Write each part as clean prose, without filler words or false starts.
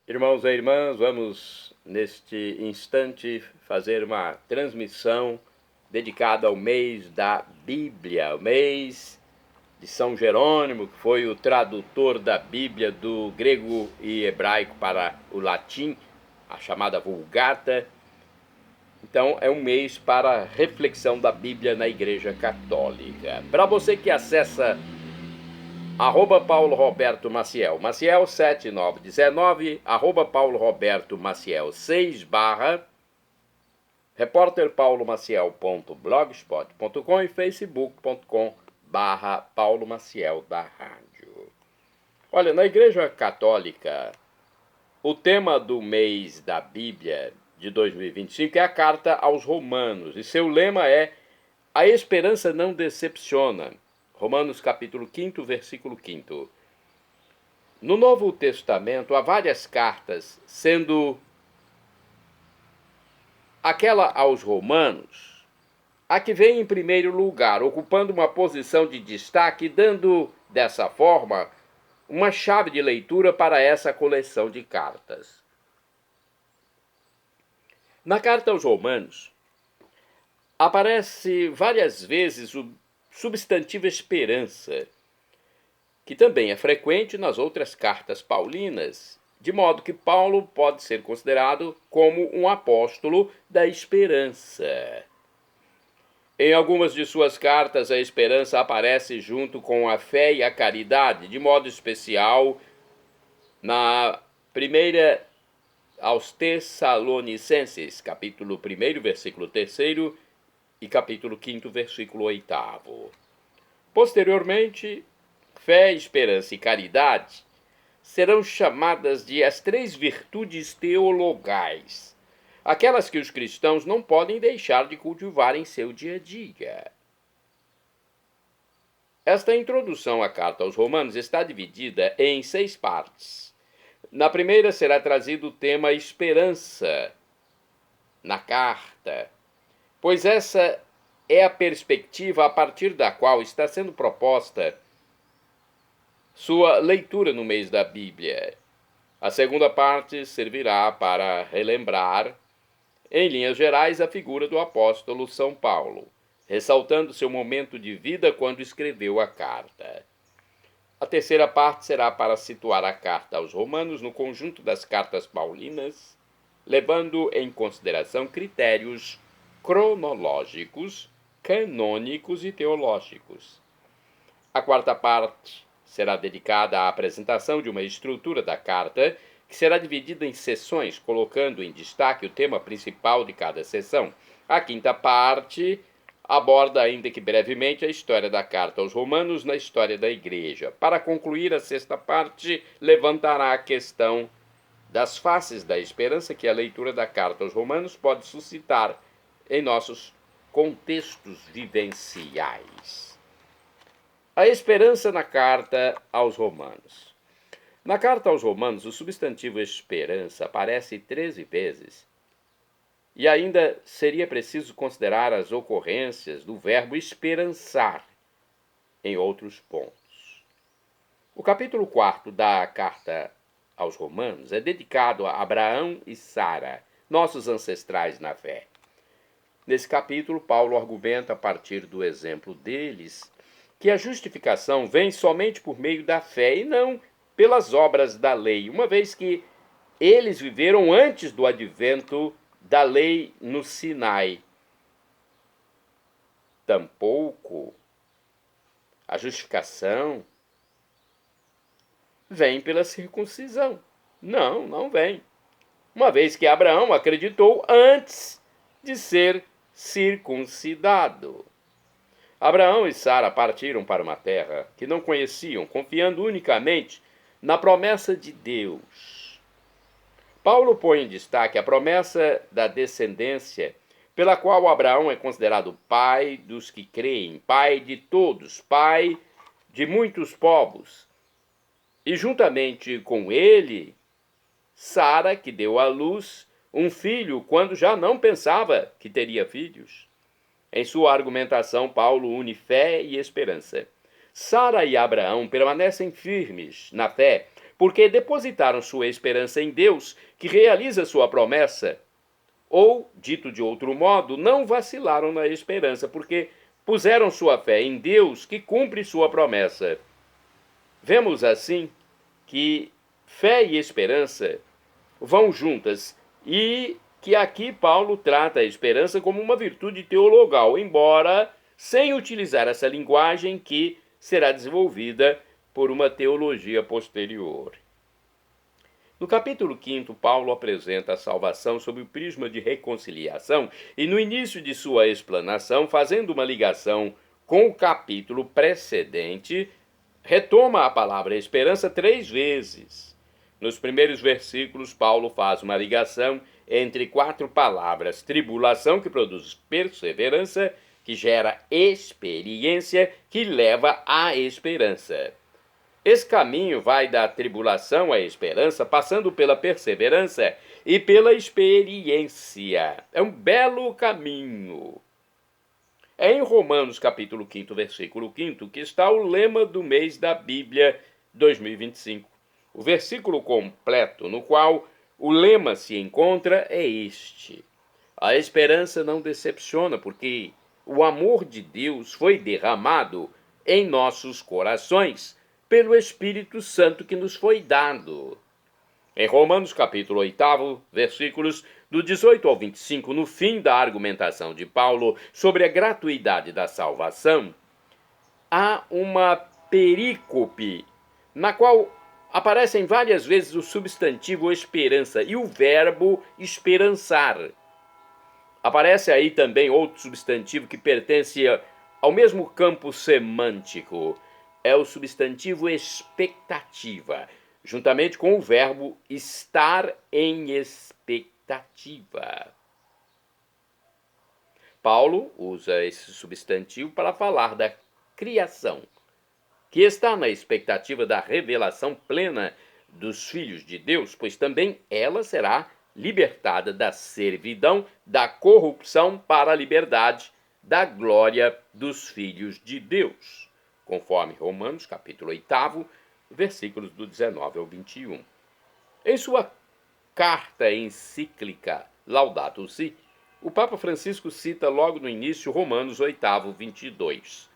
Irmãos e irmãs, vamos neste instante fazer uma transmissão dedicada ao mês da Bíblia, o mês de São Jerônimo, que foi o tradutor da Bíblia do grego e hebraico para o latim, a chamada Vulgata. Então, é um mês para reflexão da Bíblia na Igreja Católica. Para você que acessa Paulo Roberto Maciel, Maciel 7919, Paulo Roberto Maciel 6 / repórterpaulomaciel.blogspot.com e facebook.com/Paulo Maciel da Rádio. Olha, na Igreja Católica, o tema do mês da Bíblia de 2025 é a Carta aos Romanos, e seu lema é: a esperança não decepciona. Romanos capítulo 5, versículo 5. No Novo Testamento há várias cartas, sendo aquela aos Romanos a que vem em primeiro lugar, ocupando uma posição de destaque, dando, dessa forma, uma chave de leitura para essa coleção de cartas. Na carta aos Romanos, aparece várias vezes o substantivo esperança, que também é frequente nas outras cartas paulinas, de modo que Paulo pode ser considerado como um apóstolo da esperança. Em algumas de suas cartas, a esperança aparece junto com a fé e a caridade, de modo especial na primeira aos Tessalonicenses, capítulo 1, versículo 3 e capítulo 5, versículo 8. Posteriormente, fé, esperança e caridade serão chamadas de as 3 virtudes teologais, aquelas que os cristãos não podem deixar de cultivar em seu dia a dia. Esta introdução à carta aos Romanos está dividida em 6 partes. Na primeira será trazido o tema esperança na carta, pois essa é a perspectiva a partir da qual está sendo proposta sua leitura no mês da Bíblia. A segunda parte servirá para relembrar, em linhas gerais, a figura do apóstolo São Paulo, ressaltando seu momento de vida quando escreveu a carta. A terceira parte será para situar a carta aos Romanos no conjunto das cartas paulinas, levando em consideração critérios cronológicos, canônicos e teológicos. A quarta parte será dedicada à apresentação de uma estrutura da carta, que será dividida em seções, colocando em destaque o tema principal de cada seção. A quinta parte aborda, ainda que brevemente, a história da carta aos Romanos na história da Igreja. Para concluir, a sexta parte levantará a questão das faces da esperança que a leitura da carta aos Romanos pode suscitar em nossos contextos vivenciais. A esperança na carta aos Romanos. Na carta aos Romanos, o substantivo esperança aparece 13 vezes. E ainda seria preciso considerar as ocorrências do verbo esperançar em outros pontos. O capítulo 4 da carta aos Romanos é dedicado a Abraão e Sara, nossos ancestrais na fé. Nesse capítulo, Paulo argumenta, a partir do exemplo deles, que a justificação vem somente por meio da fé e não pelas obras da lei, uma vez que eles viveram antes do advento da lei no Sinai. Tampouco a justificação vem pela circuncisão. Não vem. Uma vez que Abraão acreditou antes de ser circuncidado. Abraão e Sara partiram para uma terra que não conheciam, confiando unicamente na promessa de Deus. Paulo põe em destaque a promessa da descendência, pela qual Abraão é considerado pai dos que creem, pai de todos, pai de muitos povos. E juntamente com ele, Sara, que deu à luz um filho quando já não pensava que teria filhos. Em sua argumentação, Paulo une fé e esperança. Sara e Abraão permanecem firmes na fé, porque depositaram sua esperança em Deus, que realiza sua promessa. Ou, dito de outro modo, não vacilaram na esperança, porque puseram sua fé em Deus, que cumpre sua promessa. Vemos assim que fé e esperança vão juntas e que aqui Paulo trata a esperança como uma virtude teologal, embora sem utilizar essa linguagem que será desenvolvida por uma teologia posterior. No capítulo 5, Paulo apresenta a salvação sob o prisma de reconciliação e no início de sua explanação, fazendo uma ligação com o capítulo precedente, retoma a palavra esperança 3 vezes. Nos primeiros versículos, Paulo faz uma ligação entre 4 palavras: tribulação, que produz perseverança, que gera experiência, que leva à esperança. Esse caminho vai da tribulação à esperança, passando pela perseverança e pela experiência. É um belo caminho. É em Romanos capítulo 5, versículo 5, que está o lema do mês da Bíblia 2025. O versículo completo no qual o lema se encontra é este: a esperança não decepciona, porque o amor de Deus foi derramado em nossos corações pelo Espírito Santo que nos foi dado. Em Romanos capítulo 8, versículos do 18 ao 25, no fim da argumentação de Paulo sobre a gratuidade da salvação, há uma perícope na qual aparecem várias vezes o substantivo esperança e o verbo esperançar. Aparece aí também outro substantivo que pertence ao mesmo campo semântico. É o substantivo expectativa, juntamente com o verbo estar em expectativa. Paulo usa esse substantivo para falar da criação, que está na expectativa da revelação plena dos filhos de Deus, pois também ela será libertada da servidão, da corrupção para a liberdade, da glória dos filhos de Deus, conforme Romanos capítulo 8, versículos do 19 ao 21. Em sua carta encíclica Laudato Si, o Papa Francisco cita logo no início Romanos 8, 22.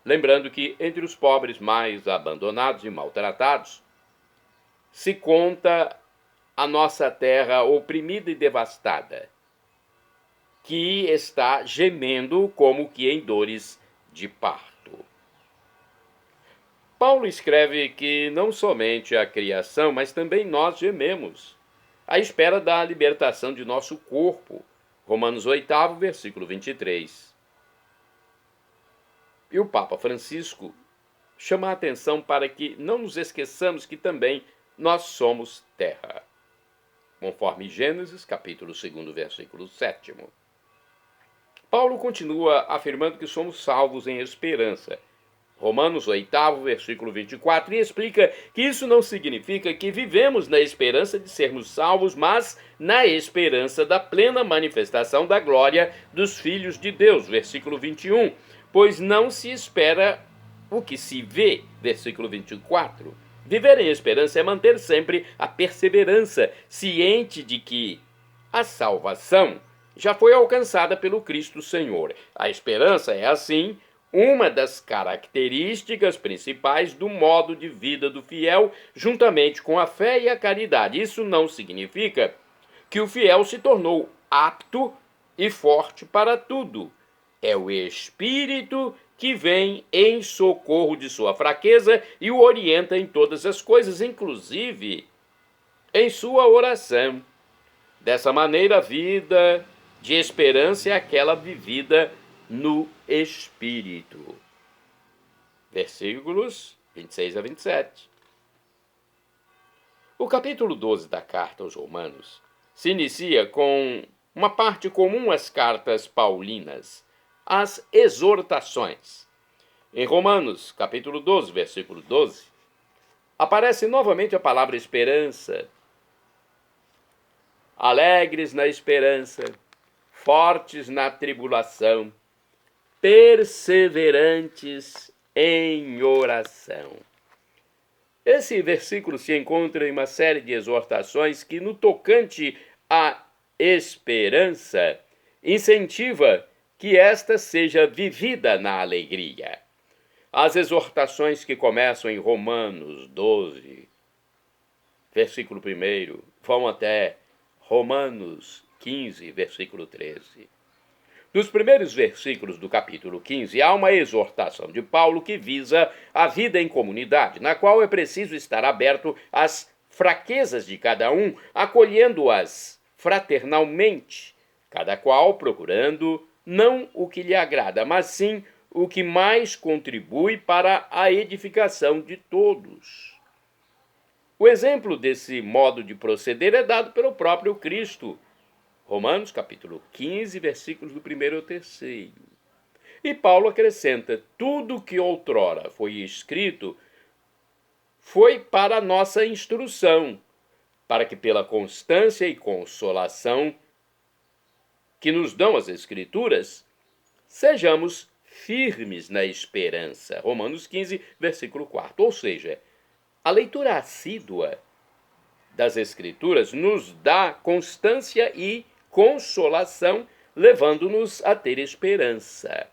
Lembrando que entre os pobres mais abandonados e maltratados, se conta a nossa terra oprimida e devastada, que está gemendo como que em dores de parto. Paulo escreve que não somente a criação, mas também nós gememos, à espera da libertação de nosso corpo. Romanos 8, versículo 23. E o Papa Francisco chama a atenção para que não nos esqueçamos que também nós somos terra, conforme Gênesis, capítulo 2, versículo 7. Paulo continua afirmando que somos salvos em esperança, Romanos 8, versículo 24, e explica que isso não significa que vivemos na esperança de sermos salvos, mas na esperança da plena manifestação da glória dos filhos de Deus, versículo 21, pois não se espera o que se vê, versículo 24. Viver em esperança é manter sempre a perseverança, ciente de que a salvação já foi alcançada pelo Cristo Senhor. A esperança é, assim, uma das características principais do modo de vida do fiel, juntamente com a fé e a caridade. Isso não significa que o fiel se tornou apto e forte para tudo. É o Espírito que vem em socorro de sua fraqueza e o orienta em todas as coisas, inclusive em sua oração. Dessa maneira, a vida de esperança é aquela vivida no Espírito. Versículos 26 a 27. O capítulo 12 da carta aos Romanos se inicia com uma parte comum às cartas paulinas, as exortações. Em Romanos, capítulo 12, versículo 12, aparece novamente a palavra esperança. Alegres na esperança, fortes na tribulação, perseverantes em oração. Esse versículo se encontra em uma série de exortações que, no tocante à esperança, incentiva que esta seja vivida na alegria. As exortações que começam em Romanos 12, versículo 1, vão até Romanos 15, versículo 13. Nos primeiros versículos do capítulo 15, há uma exortação de Paulo que visa a vida em comunidade, na qual é preciso estar aberto às fraquezas de cada um, acolhendo-as fraternalmente, cada qual procurando não o que lhe agrada, mas sim o que mais contribui para a edificação de todos. O exemplo desse modo de proceder é dado pelo próprio Cristo. Romanos capítulo 15, versículos do 1 ao 3. E Paulo acrescenta: tudo que outrora foi escrito foi para a nossa instrução, para que pela constância e consolação que nos dão as Escrituras, sejamos firmes na esperança. Romanos 15, versículo 4. Ou seja, a leitura assídua das Escrituras nos dá constância e consolação, levando-nos a ter esperança.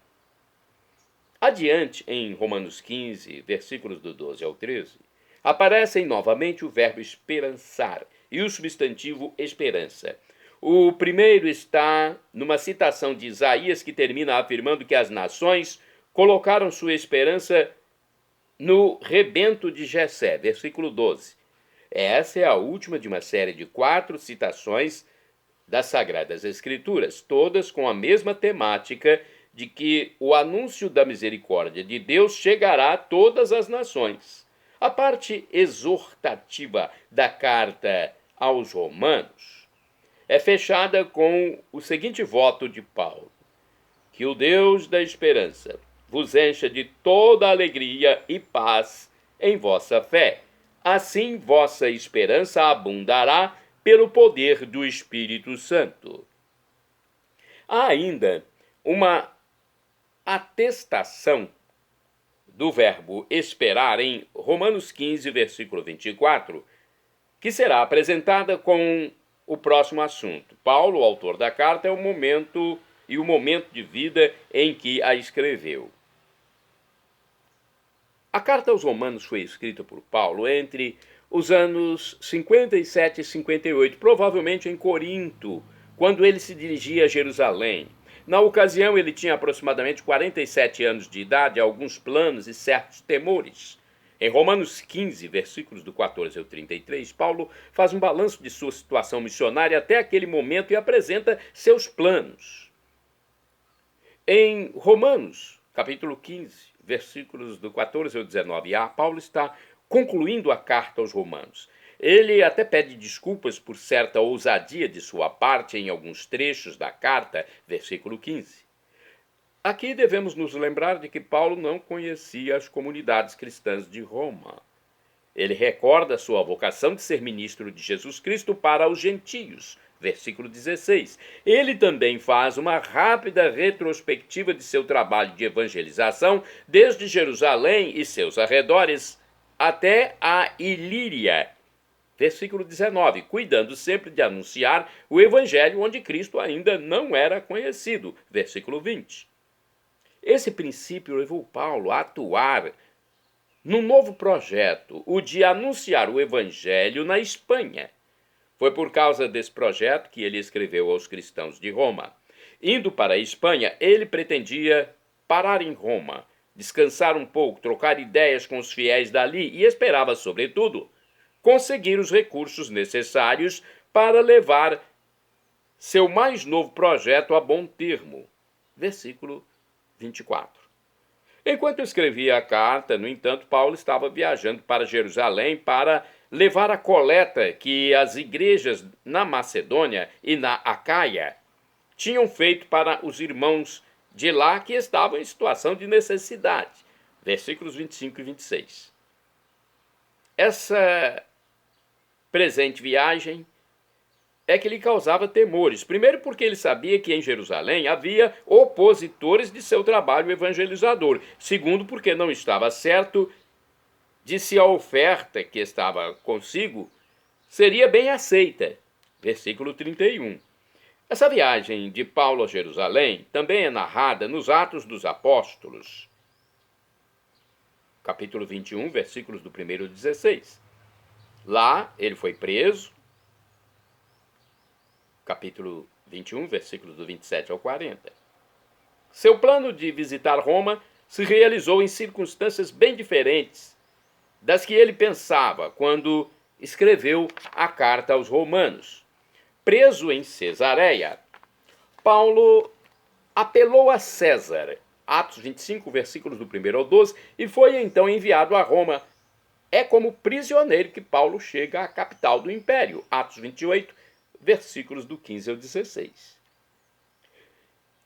Adiante, em Romanos 15, versículos do 12 ao 13, aparecem novamente o verbo esperançar e o substantivo esperança. O primeiro está numa citação de Isaías que termina afirmando que as nações colocaram sua esperança no rebento de Jessé, versículo 12. Essa é a última de uma série de 4 citações das Sagradas Escrituras, todas com a mesma temática de que o anúncio da misericórdia de Deus chegará a todas as nações. A parte exortativa da carta aos Romanos é fechada com o seguinte voto de Paulo: que o Deus da esperança vos encha de toda alegria e paz em vossa fé. Assim vossa esperança abundará pelo poder do Espírito Santo. Há ainda uma atestação do verbo esperar em Romanos 15, versículo 24, que será apresentada com o próximo assunto. Paulo, o autor da carta, é o momento de vida em que a escreveu. A carta aos Romanos foi escrita por Paulo entre os anos 57 e 58, provavelmente em Corinto, quando ele se dirigia a Jerusalém. Na ocasião, ele tinha aproximadamente 47 anos de idade, alguns planos e certos temores. Em Romanos 15, versículos do 14 ao 33, Paulo faz um balanço de sua situação missionária até aquele momento e apresenta seus planos. Em Romanos, capítulo 15, versículos do 14 ao 19a, Paulo está concluindo a carta aos Romanos. Ele até pede desculpas por certa ousadia de sua parte em alguns trechos da carta, versículo 15. Aqui devemos nos lembrar de que Paulo não conhecia as comunidades cristãs de Roma. Ele recorda sua vocação de ser ministro de Jesus Cristo para os gentios, versículo 16. Ele também faz uma rápida retrospectiva de seu trabalho de evangelização desde Jerusalém e seus arredores até a Ilíria, versículo 19, cuidando sempre de anunciar o evangelho onde Cristo ainda não era conhecido, versículo 20. Esse princípio levou Paulo a atuar num novo projeto, o de anunciar o evangelho na Espanha. Foi por causa desse projeto que ele escreveu aos cristãos de Roma. Indo para a Espanha, ele pretendia parar em Roma, descansar um pouco, trocar ideias com os fiéis dali e esperava, sobretudo, conseguir os recursos necessários para levar seu mais novo projeto a bom termo. Versículo 24. Enquanto escrevia a carta, no entanto, Paulo estava viajando para Jerusalém para levar a coleta que as igrejas na Macedônia e na Acaia tinham feito para os irmãos de lá que estavam em situação de necessidade. Versículos 25 e 26. Essa presente viagem é que lhe causava temores. Primeiro porque ele sabia que em Jerusalém havia opositores de seu trabalho evangelizador. Segundo porque não estava certo de se a oferta que estava consigo seria bem aceita. Versículo 31. Essa viagem de Paulo a Jerusalém também é narrada nos Atos dos Apóstolos, capítulo 21, versículos do 1 ao 16. Lá ele foi preso, capítulo 21, versículos do 27 ao 40. Seu plano de visitar Roma se realizou em circunstâncias bem diferentes das que ele pensava quando escreveu a carta aos Romanos. Preso em Cesareia, Paulo apelou a César, Atos 25, versículos do 1 ao 12, e foi então enviado a Roma. É como prisioneiro que Paulo chega à capital do império, Atos 28, versículos do 15 ao 16.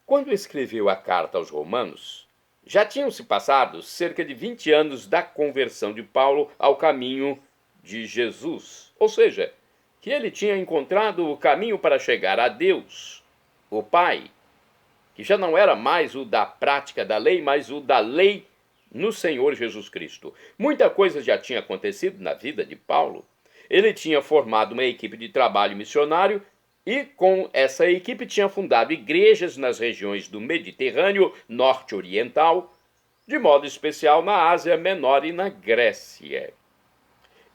Quando escreveu a carta aos Romanos, já tinham se passado cerca de 20 anos da conversão de Paulo ao caminho de Jesus, ou seja, que ele tinha encontrado o caminho para chegar a Deus, o Pai, que já não era mais o da prática da lei, mas o da lei no Senhor Jesus Cristo. Muita coisa já tinha acontecido na vida de Paulo. Ele tinha formado uma equipe de trabalho missionário e, com essa equipe, tinha fundado igrejas nas regiões do Mediterrâneo norte-oriental, de modo especial na Ásia Menor e na Grécia.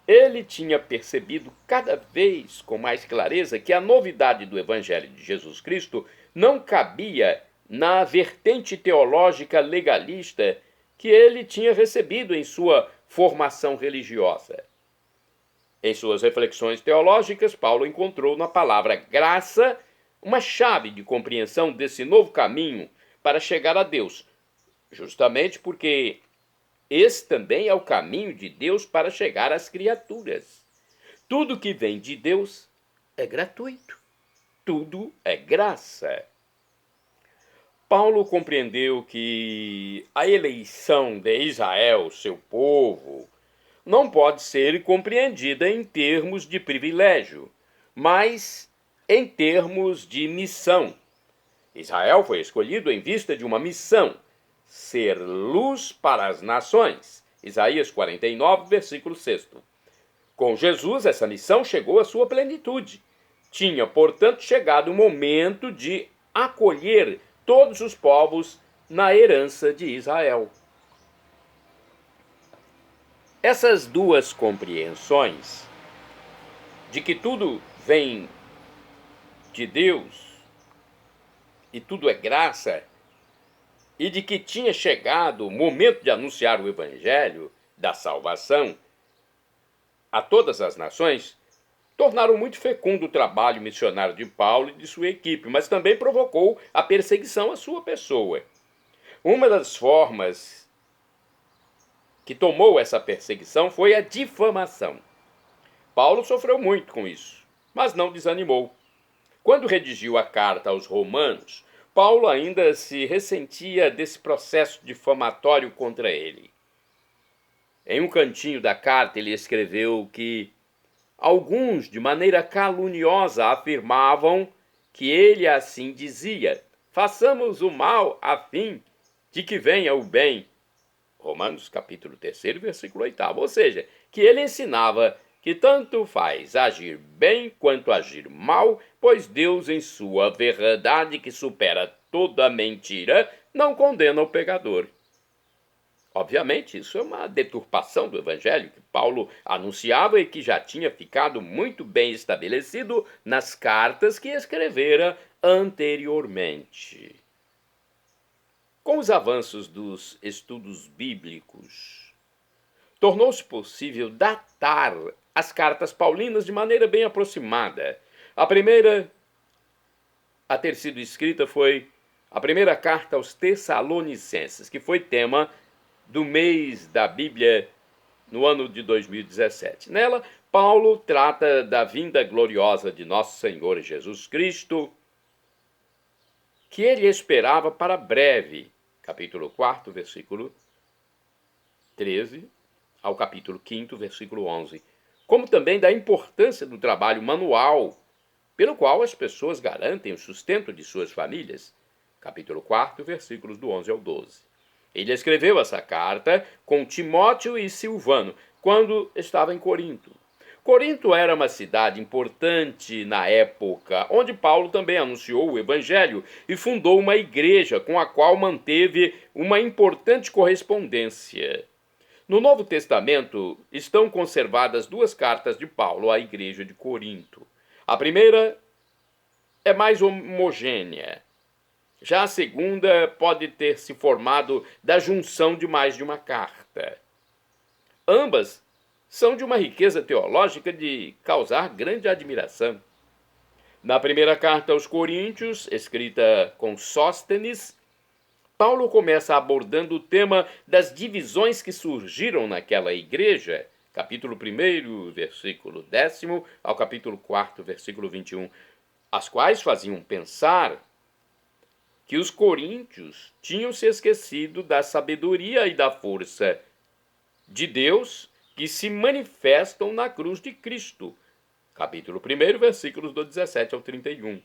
Ele tinha percebido cada vez com mais clareza que a novidade do Evangelho de Jesus Cristo não cabia na vertente teológica legalista que ele tinha recebido em sua formação religiosa. Em suas reflexões teológicas, Paulo encontrou na palavra graça uma chave de compreensão desse novo caminho para chegar a Deus, justamente porque esse também é o caminho de Deus para chegar às criaturas. Tudo que vem de Deus é gratuito. Tudo é graça. Paulo compreendeu que a eleição de Israel, seu povo, não pode ser compreendida em termos de privilégio, mas em termos de missão. Israel foi escolhido em vista de uma missão: ser luz para as nações. Isaías 49, versículo 6. Com Jesus, essa missão chegou à sua plenitude. Tinha, portanto, chegado o momento de acolher todos os povos na herança de Israel. Essas duas compreensões de que tudo vem de Deus e tudo é graça, e de que tinha chegado o momento de anunciar o Evangelho da salvação a todas as nações, tornaram muito fecundo o trabalho missionário de Paulo e de sua equipe, mas também provocou a perseguição à sua pessoa. Uma das formas que tomou essa perseguição foi a difamação. Paulo sofreu muito com isso, mas não desanimou. Quando redigiu a carta aos Romanos, Paulo ainda se ressentia desse processo difamatório contra ele. Em um cantinho da carta, ele escreveu que alguns, de maneira caluniosa, afirmavam que ele assim dizia: façamos o mal a fim de que venha o bem. Romanos capítulo 3, versículo 8. Ou seja, que ele ensinava que tanto faz agir bem quanto agir mal, pois Deus, em sua verdade que supera toda mentira, não condena o pecador. Obviamente, isso é uma deturpação do Evangelho que Paulo anunciava e que já tinha ficado muito bem estabelecido nas cartas que escrevera anteriormente. Com os avanços dos estudos bíblicos, tornou-se possível datar as cartas paulinas de maneira bem aproximada. A primeira a ter sido escrita foi a primeira carta aos Tessalonicenses, que foi tema do mês da Bíblia no ano de 2017. Nela, Paulo trata da vinda gloriosa de nosso Senhor Jesus Cristo, que ele esperava para breve, capítulo 4, versículo 13, ao capítulo 5, versículo 11, como também da importância do trabalho manual, pelo qual as pessoas garantem o sustento de suas famílias, capítulo 4, versículos do 11 ao 12. Ele escreveu essa carta com Timóteo e Silvano, quando estava em Corinto. Corinto era uma cidade importante na época, onde Paulo também anunciou o evangelho e fundou uma igreja com a qual manteve uma importante correspondência. No Novo Testamento estão conservadas duas cartas de Paulo à igreja de Corinto. A primeira é mais homogênea. Já a segunda pode ter se formado da junção de mais de uma carta. Ambas são de uma riqueza teológica de causar grande admiração. Na primeira carta aos Coríntios, escrita com Sóstenes, Paulo começa abordando o tema das divisões que surgiram naquela igreja, capítulo 1, versículo 10 ao capítulo 4, versículo 21, as quais faziam pensar que os coríntios tinham se esquecido da sabedoria e da força de Deus que se manifestam na cruz de Cristo. Capítulo 1, versículos do 17 ao 31.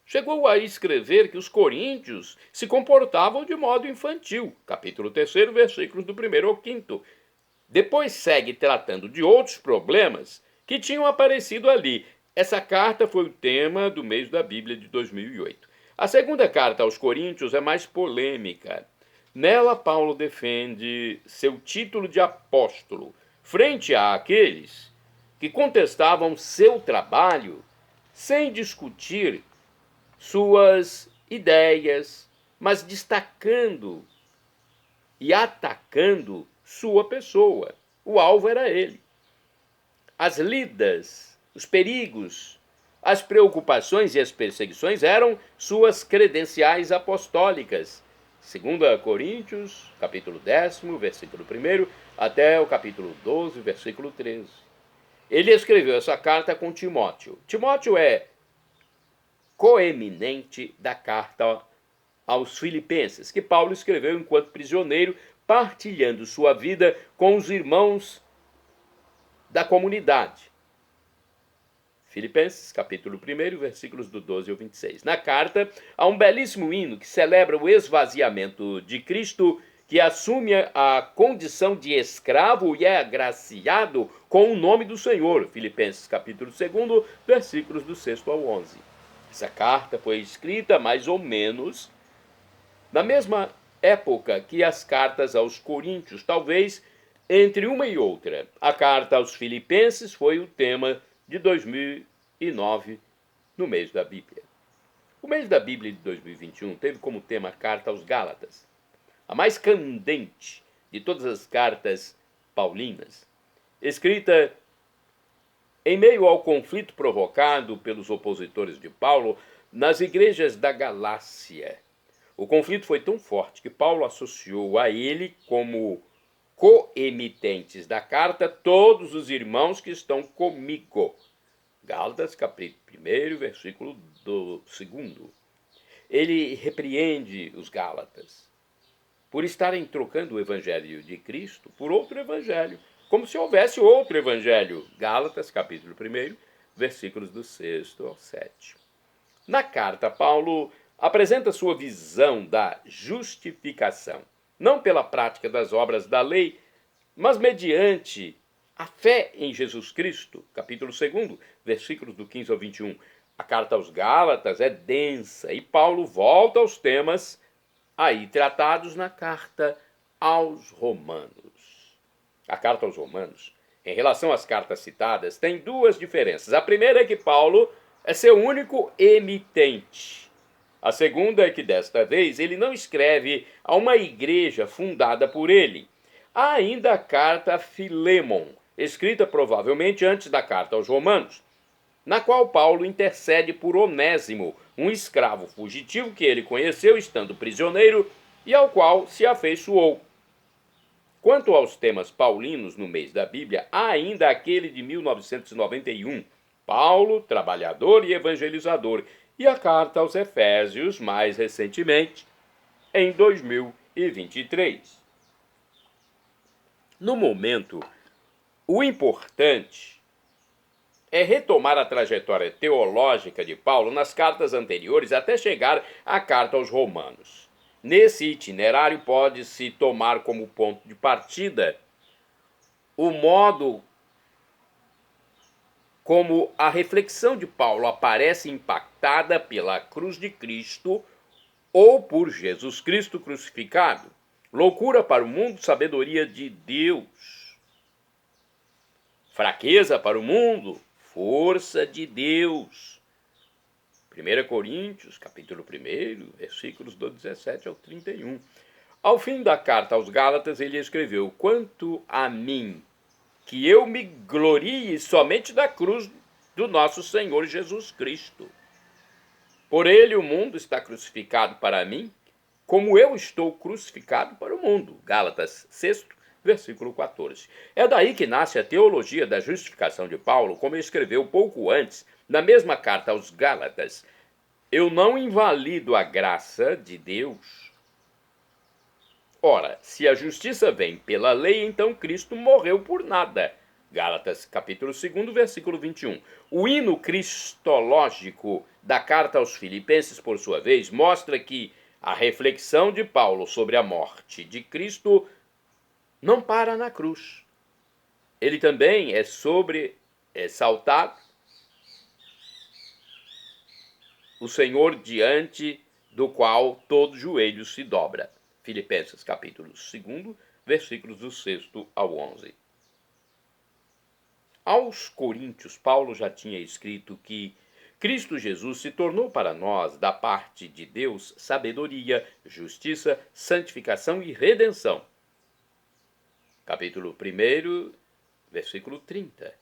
Chegou a escrever que os coríntios se comportavam de modo infantil. Capítulo 3, versículos do 1 ao 5. Depois segue tratando de outros problemas que tinham aparecido ali. Essa carta foi o tema do mês da Bíblia de 2008. A segunda carta aos Coríntios é mais polêmica. Nela, Paulo defende seu título de apóstolo frente àqueles que contestavam seu trabalho sem discutir suas ideias, mas destacando e atacando sua pessoa. O alvo era ele. As lidas, os perigos, as preocupações e as perseguições eram suas credenciais apostólicas. 2 Coríntios, capítulo 10, versículo 1, até o capítulo 12, versículo 13. Ele escreveu essa carta com Timóteo. Timóteo é coeminente da carta aos Filipenses, que Paulo escreveu enquanto prisioneiro, partilhando sua vida com os irmãos da comunidade. Filipenses, capítulo 1, versículos do 12 ao 26. Na carta, há um belíssimo hino que celebra o esvaziamento de Cristo, que assume a condição de escravo e é agraciado com o nome do Senhor. Filipenses, capítulo 2, versículos do 6 ao 11. Essa carta foi escrita mais ou menos na mesma época que as cartas aos Coríntios, talvez entre uma e outra. A carta aos Filipenses foi o tema de 2009, no mês da Bíblia. O mês da Bíblia de 2021 teve como tema a carta aos Gálatas, a mais candente de todas as cartas paulinas, escrita em meio ao conflito provocado pelos opositores de Paulo nas igrejas da Galácia. O conflito foi tão forte que Paulo associou a ele como coemitentes da carta todos os irmãos que estão comigo. Gálatas, capítulo 1, versículo 2. Ele repreende os Gálatas por estarem trocando o evangelho de Cristo por outro evangelho, como se houvesse outro evangelho. Gálatas, capítulo 1, versículos do 6 ao 7. Na carta, Paulo apresenta sua visão da justificação, não pela prática das obras da lei, mas mediante a fé em Jesus Cristo. Capítulo 2, versículos do 15 ao 21. A carta aos Gálatas é densa e Paulo volta aos temas aí tratados na carta aos Romanos. A carta aos Romanos, em relação às cartas citadas, tem duas diferenças. A primeira é que Paulo é seu único emitente. A segunda é que, desta vez, ele não escreve a uma igreja fundada por ele. Há ainda a carta a Filemon, escrita provavelmente antes da carta aos Romanos, na qual Paulo intercede por Onésimo, um escravo fugitivo que ele conheceu estando prisioneiro e ao qual se afeiçoou. Quanto aos temas paulinos no mês da Bíblia, há ainda aquele de 1991, Paulo, trabalhador e evangelizador, e a carta aos Efésios, mais recentemente, em 2023. No momento, o importante é retomar a trajetória teológica de Paulo nas cartas anteriores até chegar à carta aos Romanos. Nesse itinerário pode-se tomar como ponto de partida o modo como a reflexão de Paulo aparece impactada pela cruz de Cristo ou por Jesus Cristo crucificado. Loucura para o mundo, sabedoria de Deus. Fraqueza para o mundo, força de Deus. 1 Coríntios, capítulo 1, versículos do 17 ao 31. Ao fim da carta aos Gálatas, ele escreveu: quanto a mim, que eu me glorie somente da cruz do nosso Senhor Jesus Cristo. Por ele o mundo está crucificado para mim, como eu estou crucificado para o mundo. Gálatas 6, versículo 14. É daí que nasce a teologia da justificação de Paulo, como escreveu pouco antes, na mesma carta aos Gálatas. Eu não invalido a graça de Deus. Ora, se a justiça vem pela lei, então Cristo morreu por nada. Gálatas, capítulo 2, versículo 21. O hino cristológico da carta aos Filipenses, por sua vez, mostra que a reflexão de Paulo sobre a morte de Cristo não para na cruz. Ele também é exaltado o Senhor diante do qual todo joelho se dobra. Filipenses, capítulo 2, versículos do 6 ao 11. Aos Coríntios, Paulo já tinha escrito que Cristo Jesus se tornou para nós, da parte de Deus, sabedoria, justiça, santificação e redenção. Capítulo 1, versículo 30.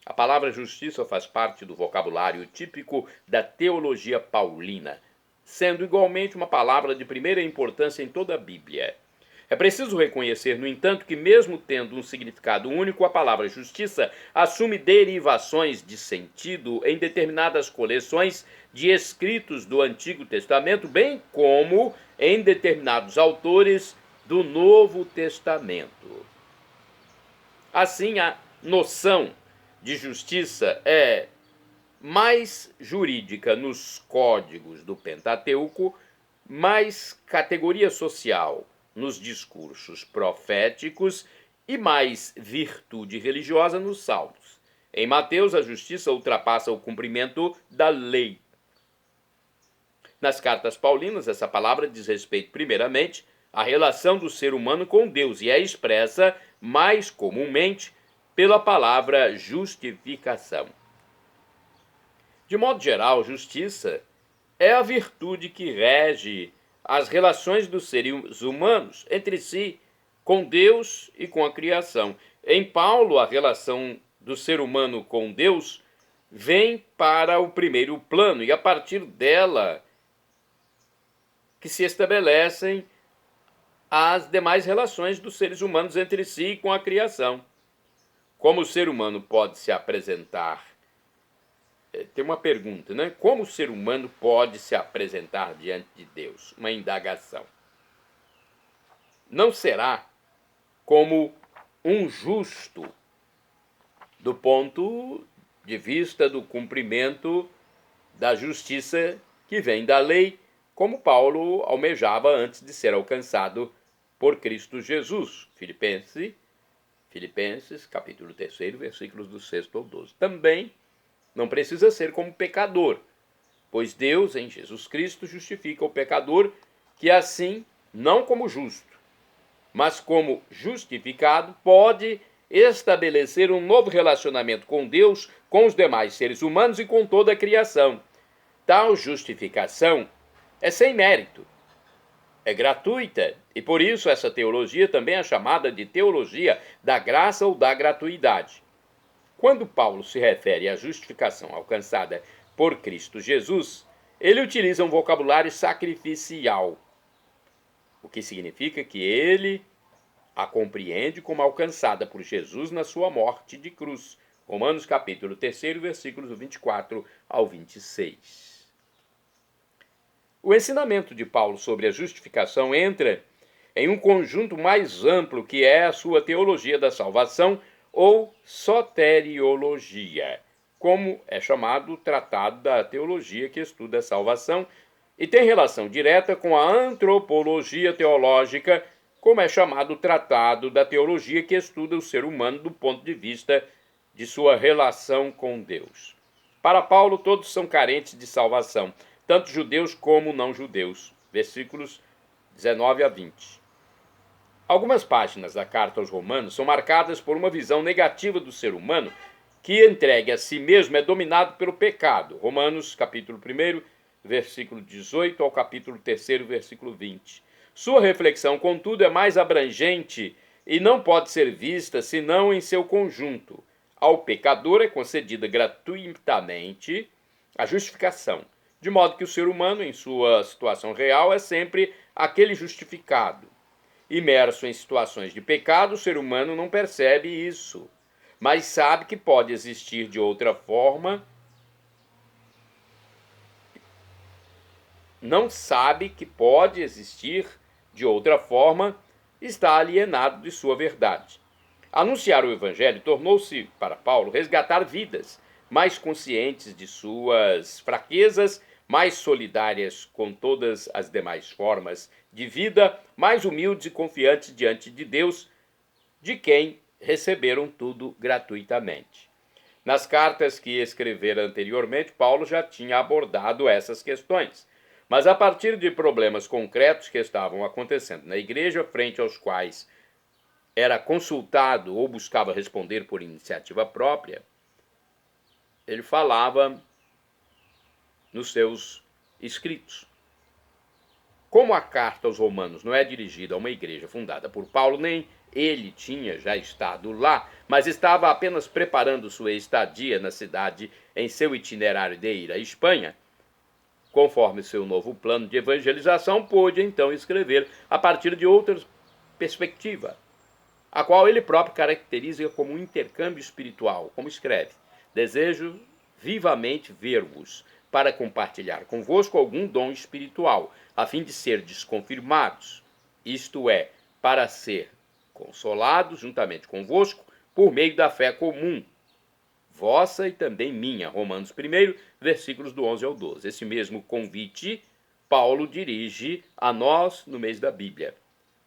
A palavra justiça faz parte do vocabulário típico da teologia paulina, sendo igualmente uma palavra de primeira importância em toda a Bíblia. É preciso reconhecer, no entanto, que mesmo tendo um significado único, a palavra justiça assume derivações de sentido em determinadas coleções de escritos do Antigo Testamento, bem como em determinados autores do Novo Testamento. Assim, a noção de justiça é mais jurídica nos códigos do Pentateuco, mais categoria social nos discursos proféticos e mais virtude religiosa nos salmos. Em Mateus, a justiça ultrapassa o cumprimento da lei. Nas cartas paulinas, essa palavra diz respeito, primeiramente, à relação do ser humano com Deus e é expressa, mais comumente, pela palavra justificação. De modo geral, justiça é a virtude que rege as relações dos seres humanos entre si, com Deus e com a criação. Em Paulo, a relação do ser humano com Deus vem para o primeiro plano e a partir dela que se estabelecem as demais relações dos seres humanos entre si e com a criação. Como o ser humano pode se apresentar? Tem uma pergunta, né? Como o ser humano pode se apresentar diante de Deus? Uma indagação. Não será como um justo do ponto de vista do cumprimento da justiça que vem da lei, como Paulo almejava antes de ser alcançado por Cristo Jesus. Filipenses, capítulo 3, versículos do 6 ao 12. Também não precisa ser como pecador, pois Deus, em Jesus Cristo, justifica o pecador, que assim, não como justo, mas como justificado, pode estabelecer um novo relacionamento com Deus, com os demais seres humanos e com toda a criação. Tal justificação é sem mérito, é gratuita, e por isso essa teologia também é chamada de teologia da graça ou da gratuidade. Quando Paulo se refere à justificação alcançada por Cristo Jesus, ele utiliza um vocabulário sacrificial, o que significa que ele a compreende como alcançada por Jesus na sua morte de cruz. Romanos capítulo 3, versículos 24 ao 26. O ensinamento de Paulo sobre a justificação entra em um conjunto mais amplo que é a sua teologia da salvação, ou soteriologia, como é chamado o tratado da teologia que estuda a salvação, e tem relação direta com a antropologia teológica, como é chamado o tratado da teologia que estuda o ser humano do ponto de vista de sua relação com Deus. Para Paulo, todos são carentes de salvação, tanto judeus como não judeus. Versículos 19 a 20. Algumas páginas da carta aos Romanos são marcadas por uma visão negativa do ser humano que, entregue a si mesmo, é dominado pelo pecado. Romanos, capítulo 1, versículo 18 ao capítulo 3, versículo 20. Sua reflexão, contudo, é mais abrangente e não pode ser vista senão em seu conjunto. Ao pecador é concedida gratuitamente a justificação, de modo que o ser humano, em sua situação real, é sempre aquele justificado. Imerso em situações de pecado, o ser humano não percebe isso, mas sabe que pode existir de outra forma. Não sabe que pode existir de outra forma, está alienado de sua verdade. Anunciar o Evangelho tornou-se, para Paulo, resgatar vidas mais conscientes de suas fraquezas, mais solidárias com todas as demais formas de vida, mais humildes e confiantes diante de Deus, de quem receberam tudo gratuitamente. Nas cartas que escrevera anteriormente, Paulo já tinha abordado essas questões, mas a partir de problemas concretos que estavam acontecendo na igreja, frente aos quais era consultado ou buscava responder por iniciativa própria, ele falava nos seus escritos. Como a carta aos Romanos não é dirigida a uma igreja fundada por Paulo, nem ele tinha já estado lá, mas estava apenas preparando sua estadia na cidade em seu itinerário de ir à Espanha, conforme seu novo plano de evangelização, pôde então escrever a partir de outra perspectiva, a qual ele próprio caracteriza como um intercâmbio espiritual, como escreve: desejo vivamente ver-vos, para compartilhar convosco algum dom espiritual, a fim de serdes confirmados, isto é, para ser consolados juntamente convosco por meio da fé comum, vossa e também minha. Romanos 1, versículos do 11 ao 12. Esse mesmo convite Paulo dirige a nós no mês da Bíblia.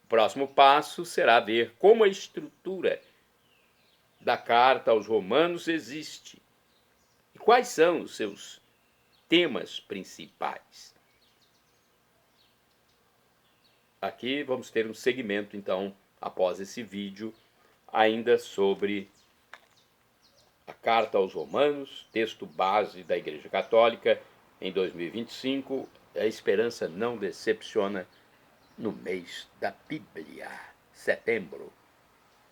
O próximo passo será ver como a estrutura da carta aos Romanos existe e quais são os seus temas principais. Aqui vamos ter um segmento, então, após esse vídeo, ainda sobre a carta aos Romanos, texto base da Igreja Católica em 2025. A esperança não decepciona no mês da Bíblia, setembro.